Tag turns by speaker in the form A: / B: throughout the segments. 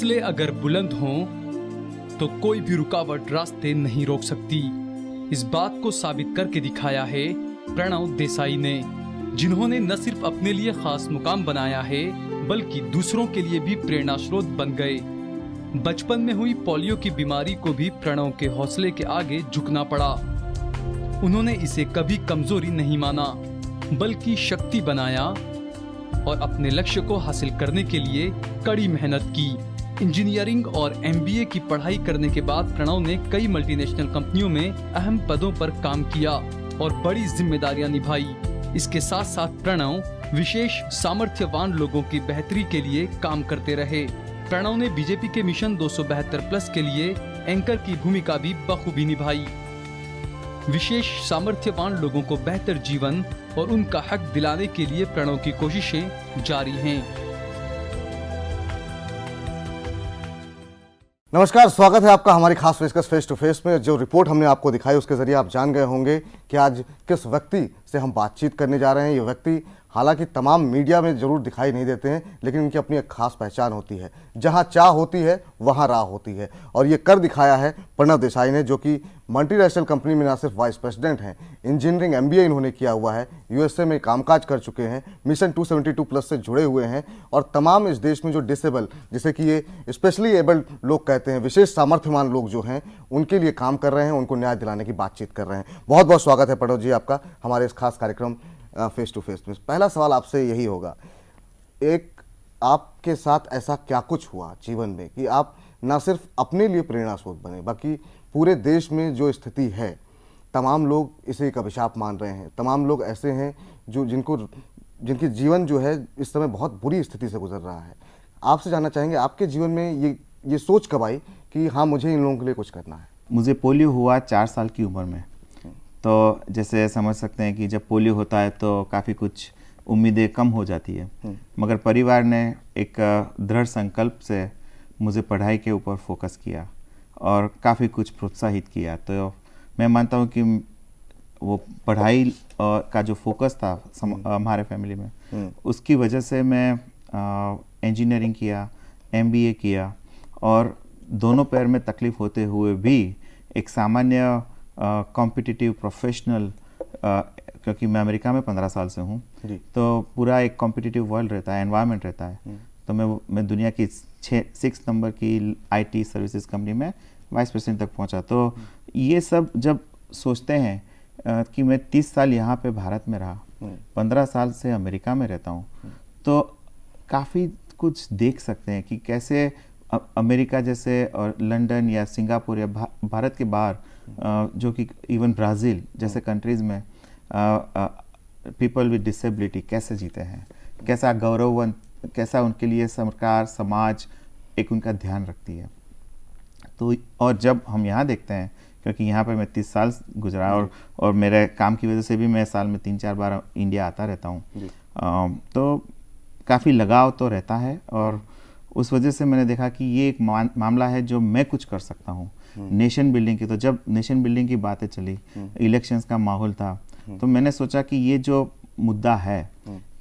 A: हौसले अगर बुलंद हों तो कोई भी रुकावट रास्ते नहीं रोक सकती। इस बात को साबित करके दिखाया है प्रणव देसाई ने, जिन्होंने न सिर्फ अपने लिए खास मुकाम बनाया है बल्कि दूसरों के लिए भी प्रेरणा स्रोत बन गए। बचपन में हुई पोलियो की बीमारी को भी प्रणव के हौसले के आगे झुकना पड़ा। उन्होंने इसे कभी कमजोरी नहीं माना बल्कि शक्ति बनाया और अपने लक्ष्य को हासिल करने के लिए कड़ी मेहनत की। इंजीनियरिंग और एमबीए की पढ़ाई करने के बाद प्रणव ने कई मल्टीनेशनल कंपनियों में अहम पदों पर काम किया और बड़ी जिम्मेदारियां निभाई। इसके साथ साथ प्रणव विशेष सामर्थ्यवान लोगों की बेहतरी के लिए काम करते रहे। प्रणव ने बीजेपी के मिशन 272+ के लिए एंकर की भूमिका भी बखूबी निभाई। विशेष सामर्थ्यवान लोगों को बेहतर जीवन और उनका हक दिलाने के लिए प्रणव की कोशिशें जारी हैं।
B: नमस्कार, स्वागत है आपका हमारी खास पेशकश फेस टू फेस में। जो रिपोर्ट हमने आपको दिखाई उसके जरिए आप जान गए होंगे कि आज किस व्यक्ति से हम बातचीत करने जा रहे हैं। ये व्यक्ति हालांकि तमाम मीडिया में जरूर दिखाई नहीं देते हैं, लेकिन इनकी अपनी एक खास पहचान होती है। जहां चाह होती है वहां राह होती है, और ये कर दिखाया है प्रणव देसाई ने, जो कि मल्टीनेशनल कंपनी में न सिर्फ वाइस प्रेसिडेंट हैं, इंजीनियरिंग एमबीए इन्होंने किया हुआ है, यूएसए में कामकाज कर चुके हैं, मिशन 272+ से जुड़े हुए हैं, और तमाम इस देश में जो डिसेबल, जिसे कि ये स्पेशली एबल्ड लोग कहते हैं, विशेष सामर्थ्यवान लोग जो हैं, उनके लिए काम कर रहे हैं, उनको न्याय दिलाने की बातचीत कर रहे हैं। बहुत बहुत स्वागत है प्रणव जी आपका हमारे इस खास कार्यक्रम फेस टू फेस में। पहला सवाल आपसे यही होगा, एक आपके साथ ऐसा क्या कुछ हुआ जीवन में कि आप ना सिर्फ अपने लिए प्रेरणा स्रोत बने, बल्कि पूरे देश में जो स्थिति है, तमाम लोग इसे एक अभिशाप मान रहे हैं, तमाम लोग ऐसे हैं जो जिनकी जीवन जो है इस समय बहुत बुरी स्थिति से गुजर रहा है। आपसे जानना चाहेंगे आपके जीवन में ये सोच कब आई कि हाँ मुझे इन लोगों के लिए कुछ करना है?
C: मुझे पोलियो हुआ 4 साल की उम्र में। तो जैसे समझ सकते हैं कि जब पोलियो होता है तो काफ़ी कुछ उम्मीदें कम हो जाती है, मगर परिवार ने एक दृढ़ संकल्प से मुझे पढ़ाई के ऊपर फोकस किया और काफ़ी कुछ प्रोत्साहित किया। तो मैं मानता हूँ कि वो पढ़ाई का जो फोकस था हमारे फैमिली में, उसकी वजह से मैं इंजीनियरिंग किया, एमबीए किया, और दोनों पैर में तकलीफ होते हुए भी एक सामान्य कॉम्पिटिटिव प्रोफेशनल, क्योंकि मैं अमेरिका में 15 साल से हूँ, तो पूरा एक कॉम्पिटिटिव वर्ल्ड रहता है, एनवायरनमेंट रहता है। तो मैं दुनिया की 6 नंबर की आईटी सर्विसेज कंपनी में वाइस प्रेसिडेंट तक पहुँचा। तो ये सब जब सोचते हैं कि मैं 30 साल यहाँ पे भारत में रहा, 15 साल से अमेरिका में रहता हूँ, तो काफ़ी कुछ देख सकते हैं कि कैसे अमेरिका जैसे और लंदन या सिंगापुर या भारत के बाहर, जो कि इवन ब्राज़ील जैसे कंट्रीज़ में पीपल विद डिसेबिलिटी कैसे जीते हैं, कैसा गौरववंत, कैसा उनके लिए सरकार समाज एक उनका ध्यान रखती है। तो और जब हम यहाँ देखते हैं, क्योंकि यहाँ पे मैं 30 साल गुजरा और मेरे काम की वजह से भी मैं साल में 3-4 बार इंडिया आता रहता हूँ, तो काफ़ी लगाव तो रहता है। और उस वजह से मैंने देखा कि ये एक मामला है जो मैं कुछ कर सकता हूँ नेशन बिल्डिंग की। तो जब नेशन बिल्डिंग की बातें चली, इलेक्शंस का माहौल था, तो मैंने सोचा कि ये जो मुद्दा है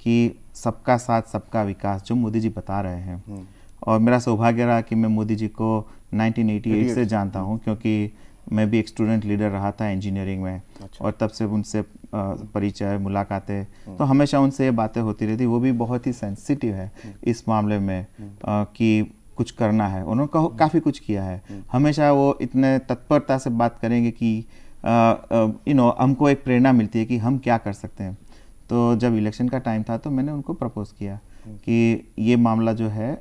C: कि सबका साथ सबका विकास जो मोदी जी बता रहे हैं, और मेरा सौभाग्य रहा कि मैं मोदी जी को 1988 से जानता हूँ, क्योंकि मैं भी एक स्टूडेंट लीडर रहा था इंजीनियरिंग में। और तब से उनसे परिचय, मुलाकातें, तो हमेशा उनसे ये बातें होती रहती। वो भी बहुत ही सेंसिटिव है इस मामले में कि कुछ करना है। उन्होंने काफ़ी कुछ किया है। हमेशा वो इतने तत्परता से बात करेंगे कि हमको एक प्रेरणा मिलती है कि हम क्या कर सकते हैं। तो जब इलेक्शन का टाइम था तो मैंने उनको प्रपोज किया कि ये मामला जो है,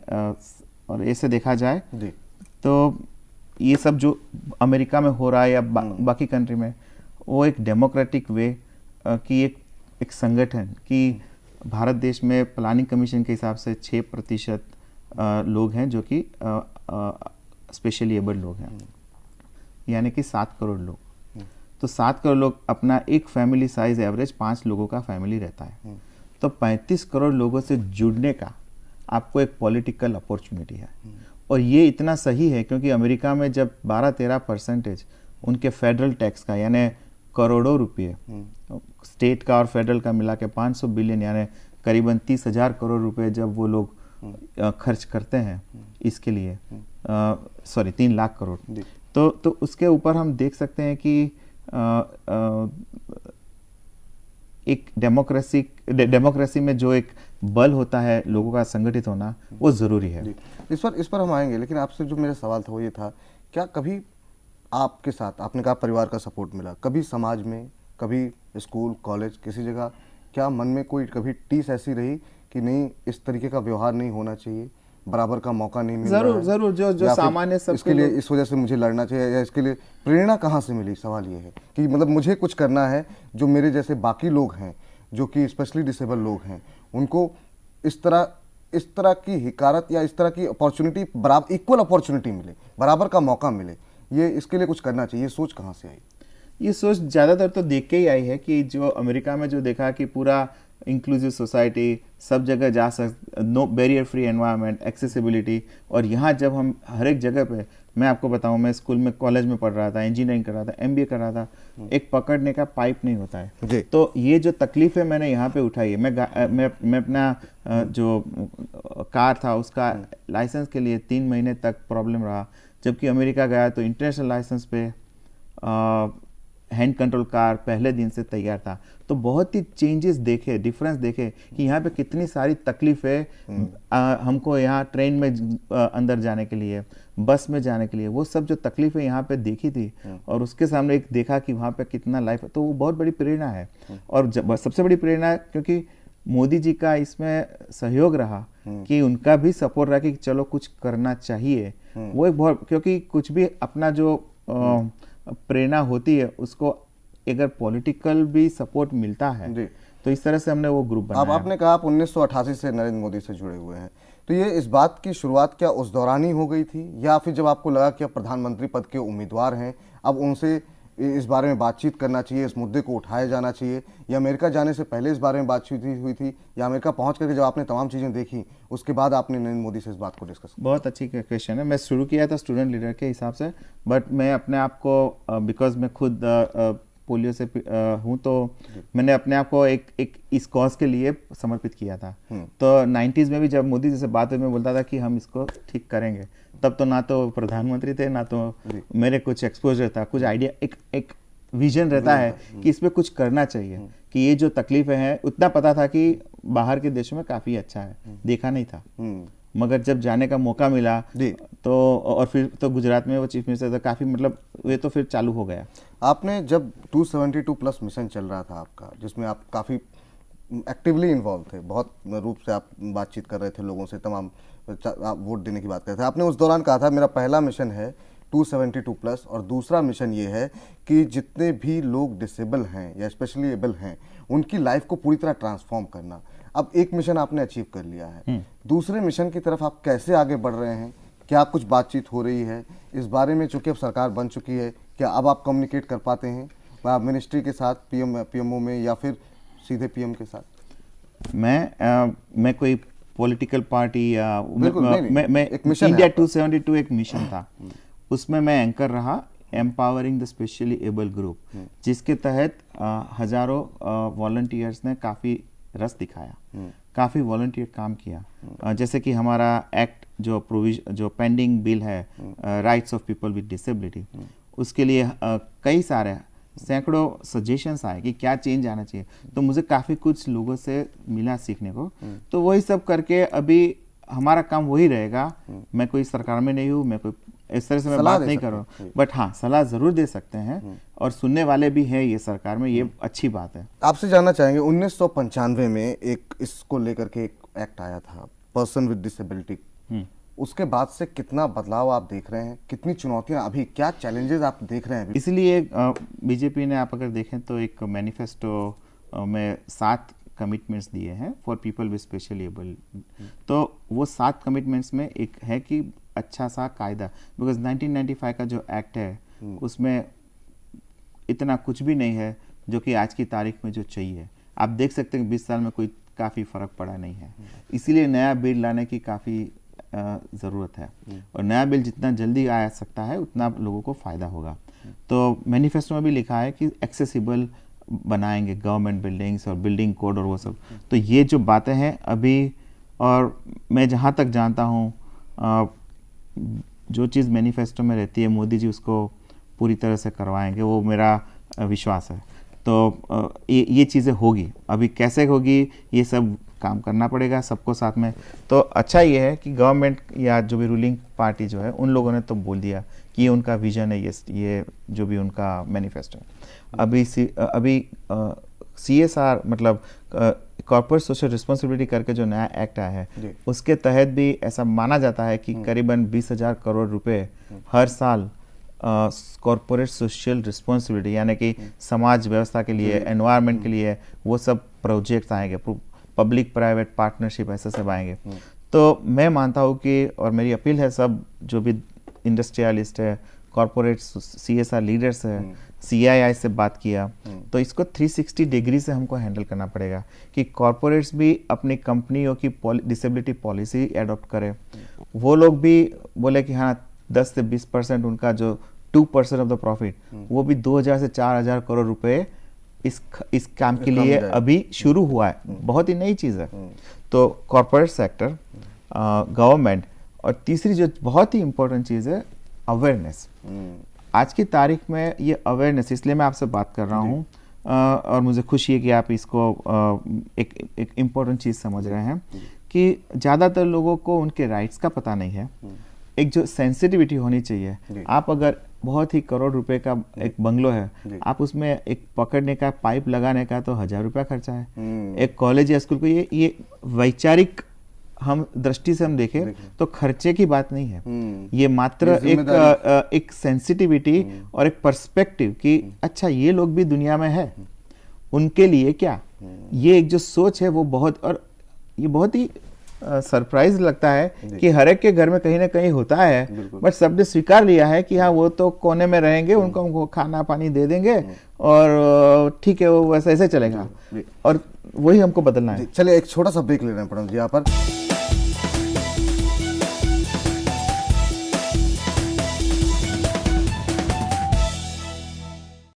C: और ऐसे देखा जाए तो ये सब जो अमेरिका में हो रहा है या बाकी कंट्री में, वो एक डेमोक्रेटिक वे की एक संगठन कि भारत देश में प्लानिंग कमीशन के हिसाब से 6% लोग हैं जो कि स्पेशली एबल्ड लोग हैं, यानी कि 7 करोड़ लोग। तो 7 करोड़ लोग, अपना एक फैमिली साइज एवरेज 5 लोगों का फैमिली रहता है। तो 35 करोड़ लोगों से जुड़ने का आपको एक पॉलिटिकल अपॉर्चुनिटी है। और ये इतना सही है क्योंकि अमेरिका में जब 12-13% उनके फेडरल टैक्स का, यानी करोड़ों रुपये, स्टेट का और फेडरल का मिला के 500 बिलियन यानी करीबन 30,000 करोड़ रुपए जब वो लोग खर्च करते हैं इसके लिए, सॉरी 3 लाख करोड़, तो उसके ऊपर हम देख सकते हैं कि एक डेमोक्रेसी में जो एक बल होता है लोगों का संगठित होना, वो ज़रूरी है।
B: इस पर हम आएंगे, लेकिन आपसे जो मेरा सवाल था वो ये था, क्या कभी आपके साथ, आपने कहा परिवार का सपोर्ट मिला, कभी समाज में, कभी स्कूल कॉलेज किसी जगह, क्या मन में कोई कभी टीस ऐसी रही कि नहीं इस तरीके का व्यवहार नहीं होना चाहिए, बराबर का मौका नहीं मिल रहा है?
C: जरूर जो सामान्य सब
B: इसके लिए इस वजह से मुझे लड़ना चाहिए, या इसके लिए प्रेरणा कहाँ से मिली? सवाल ये है कि मतलब मुझे कुछ करना है, जो मेरे जैसे बाकी लोग हैं जो कि स्पेशली डिसेबल लोग हैं, उनको इस तरह की हिकारत या इस तरह की अपॉर्चुनिटी, बराबर इक्वल अपॉर्चुनिटी मिले, बराबर का मौका मिले, ये इसके लिए कुछ करना चाहिए। ये सोच कहाँ से आई?
C: ये सोच ज़्यादातर तो देख के ही आई है कि जो अमेरिका में जो देखा कि पूरा इंक्लूसिव सोसाइटी, सब जगह जा no barrier free environment, accessibility, और यहाँ जब हम हर एक जगह पे, मैं आपको बताऊँ, मैं स्कूल में कॉलेज में पढ़ रहा था, इंजीनियरिंग कर रहा था, MBA कर रहा था, एक पकड़ने का पाइप नहीं होता है। तो ये जो तकलीफ़ें मैंने यहाँ पे उठाई है, मैं अपना जो कार था उसका लाइसेंस के लिए 3 महीने तक प्रॉब्लम रहा, जबकि अमेरिका गया तो इंटरनेशनल लाइसेंस पे हैंड कंट्रोल कार पहले दिन से तैयार था। तो बहुत ही चेंजेस देखे, डिफरेंस देखे कि यहाँ पे कितनी सारी तकलीफ़ें हमको यहाँ ट्रेन में अंदर जाने के लिए, बस में जाने के लिए, वो सब जो तकलीफ़ें यहाँ पे देखी थी और उसके सामने एक देखा कि वहाँ पे कितना लाइफ है, तो वो बहुत बड़ी प्रेरणा है। और सबसे बड़ी प्रेरणा है क्योंकि मोदी जी का इसमें सहयोग रहा कि उनका भी सपोर्ट रहा कि चलो कुछ करना चाहिए। वो एक बहुत, क्योंकि कुछ भी अपना जो प्रेरणा होती है उसको अगर पॉलिटिकल भी सपोर्ट मिलता है तो इस तरह से हमने वो ग्रुप बनाया।
B: अब आपने कहा आप 1988 से नरेंद्र मोदी से जुड़े हुए हैं, तो ये इस बात की शुरुआत क्या उस दौरान ही हो गई थी, या फिर जब आपको लगा कि आप प्रधानमंत्री पद के उम्मीदवार हैं, अब उनसे इस बारे में बातचीत करना चाहिए, इस मुद्दे को उठाया जाना चाहिए, या अमेरिका जाने से पहले इस बारे में बातचीत हुई थी, या अमेरिका पहुंच करके जब आपने तमाम चीज़ें देखी उसके बाद आपने नरेंद्र मोदी से इस बात को डिस्कस किया?
C: बहुत अच्छी क्वेश्चन है। मैं शुरू किया था स्टूडेंट लीडर के हिसाब से, बट मैं अपने आप को, बिकॉज मैं खुद पोलियो से हूँ, तो मैंने अपने आप को एक इस कॉज के लिए समर्पित किया था। तो 90s में भी जब मोदी जी से बात हुई, मैं बोलता था कि हम इसको ठीक करेंगे। तब तो ना तो प्रधानमंत्री थे, ना तो मेरे कुछ एक्सपोजर था, कुछ आइडिया, एक विजन रहता है कि इसमें कुछ करना चाहिए, कि ये जो तकलीफें हैं, उतना पता था कि बाहर के देशों में काफ़ी अच्छा है, देखा नहीं था, मगर जब जाने का मौका मिला तो, और फिर तो गुजरात में वो चीफ मिनिस्टर था, काफ़ी मतलब ये तो फिर चालू हो गया।
B: आपने जब 272+ मिशन चल रहा था आपका, जिसमें आप काफ़ी एक्टिवली इन्वॉल्व थे, बहुत रूप से आप बातचीत कर रहे थे लोगों से, तमाम आप वोट देने की बात कर रहे थे, आपने उस दौरान कहा था मेरा पहला मिशन है 272+, और दूसरा मिशन ये है कि जितने भी लोग डिसेबल हैं या स्पेशली एबल हैं उनकी लाइफ को पूरी तरह ट्रांसफॉर्म करना। अब एक मिशन आपने अचीव कर लिया है, दूसरे मिशन की तरफ आप कैसे आगे बढ़ रहे हैं? क्या कुछ बातचीत हो रही है इस बारे में? चूंकि अब सरकार बन चुकी है, क्या अब आप कम्युनिकेट कर पाते हैं मिनिस्ट्री के साथ, PMO में, या फिर सीधे PM के साथ?
C: मैं कोई पॉलिटिकल पार्टी या मैं
B: एक मिशन
C: इंडिया 272 एक मिशन था, उसमें मैं एंकर रहा, empowering the specially abled group, जिसके तहत हजारों वॉलंटियर्स ने काफ़ी रस दिखाया, काफ़ी वॉलंटियर काम किया। जैसे कि हमारा एक्ट जो पेंडिंग बिल है, rights of people with disability, उसके लिए कई सारे सैकड़ों सजेशंस आए कि क्या चेंज आना चाहिए। तो मुझे काफ़ी कुछ लोगों से मिला सीखने को, तो वही सब करके अभी हमारा काम वही रहेगा। मैं कोई सरकार में नहीं हूँ, मैं कोई इस तरह से मैं बात नहीं कर रहा हूँ, बट हाँ सलाह ज़रूर दे सकते हैं, और सुनने वाले भी हैं ये सरकार में, ये अच्छी बात है।
B: आपसे जानना चाहेंगे 1995 में एक इसको लेकर के एक एक्ट आया था, पर्सन विद डिसेबिलिटी, उसके बाद से कितना बदलाव आप देख रहे हैं, कितनी चुनौतियां, अभी क्या चैलेंजेस आप देख रहे हैं?
C: इसलिए बीजेपी ने, आप अगर देखें तो एक मैनिफेस्टो में 7 कमिटमेंट्स दिए हैं for people with specially abled. तो वो 7 कमिटमेंट्स में एक है कि अच्छा सा कायदा, बिकॉज 1995 का जो एक्ट है उसमें इतना कुछ भी नहीं है जो कि आज की तारीख में जो चाहिए। आप देख सकते हैं 20 साल में कोई काफ़ी फ़र्क पड़ा नहीं है, इसीलिए नया बिल लाने की काफ़ी ज़रूरत है, और नया बिल जितना जल्दी आ सकता है उतना लोगों को फ़ायदा होगा। तो मैनिफेस्टो में भी लिखा है कि एक्सेसिबल बनाएंगे गवर्नमेंट बिल्डिंग्स और बिल्डिंग कोड और वो सब। तो ये जो बातें हैं अभी और मैं जहाँ तक जानता हूँ जो चीज़ मैनिफेस्टो में रहती है मोदी जी उसको पूरी तरह से करवाएंगे, वो मेरा विश्वास है। तो ये चीज़ें होगी, अभी कैसे होगी ये सब काम करना पड़ेगा सबको साथ में। तो अच्छा ये है कि गवर्नमेंट या जो भी रूलिंग पार्टी जो है उन लोगों ने तो बोल दिया कि ये उनका विजन है, ये जो भी उनका मैनिफेस्टो है। अभी CSR मतलब कॉर्पोरेट सोशल रिस्पॉन्सिबिलिटी करके जो नया एक्ट आया है उसके तहत भी ऐसा माना जाता है कि करीबन 20,000 करोड़ रुपए हर साल कॉर्पोरेट सोशल रिस्पॉन्सिबिलिटी यानी कि समाज व्यवस्था के लिए, एनवायरनमेंट के लिए वो सब प्रोजेक्ट्स आएंगे, पब्लिक प्राइवेट पार्टनरशिप ऐसे सब आएंगे। तो मैं मानता हूँ कि, और मेरी अपील है सब जो भी इंडस्ट्रियलिस्ट है, कॉर्पोरेट CSR लीडर्स है, CII से बात किया, तो इसको 360 डिग्री से हमको हैंडल करना पड़ेगा कि कॉर्पोरेट्स भी अपनी कंपनियों की डिसेबिलिटी पॉलिसी एडॉप्ट करें। वो लोग भी बोले कि हाँ 10 से 20% उनका जो 2% ऑफ द प्रॉफिट वो भी 2,000 से 4,000 करोड़ रुपए इस काम के लिए अभी शुरू हुआ है, बहुत ही नई चीज़ है। तो कॉर्पोरेट सेक्टर, गवर्नमेंट, और तीसरी जो बहुत ही इंपॉर्टेंट चीज़ है अवेयरनेस। आज की तारीख में ये अवेयरनेस, इसलिए मैं आपसे बात कर रहा हूँ और मुझे खुशी है कि आप इसको एक इम्पोर्टेंट चीज़ समझ रहे हैं कि ज़्यादातर लोगों को उनके राइट्स का पता नहीं है। एक जो सेंसिटिविटी होनी चाहिए, आप अगर बहुत ही करोड़ रुपए का एक बंगलो है, आप उसमें एक पकड़ने का पाइप लगाने का तो 1,000 रुपया खर्चा है। एक कॉलेज या स्कूल को ये वैचारिक हम दृष्टि से हम देखें तो खर्चे की बात नहीं है, ये मात्र एक सेंसिटिविटी और एक पर्सपेक्टिव कि अच्छा ये लोग भी दुनिया में है, उनके लिए क्या, ये एक जो सोच है वो बहुत, और ये बहुत ही सरप्राइज लगता है कि हर एक के घर में कहीं ना कहीं होता है, बट सबने स्वीकार लिया है कि हाँ वो तो कोने में रहेंगे, उनको खाना पानी दे देंगे और ठीक है वो वैसे ऐसे चलेगा, और वही हमको बदलना है।
B: चलिए एक छोटा सा ब्रेक ले रहे हैं प्रणव जी यहाँ पर।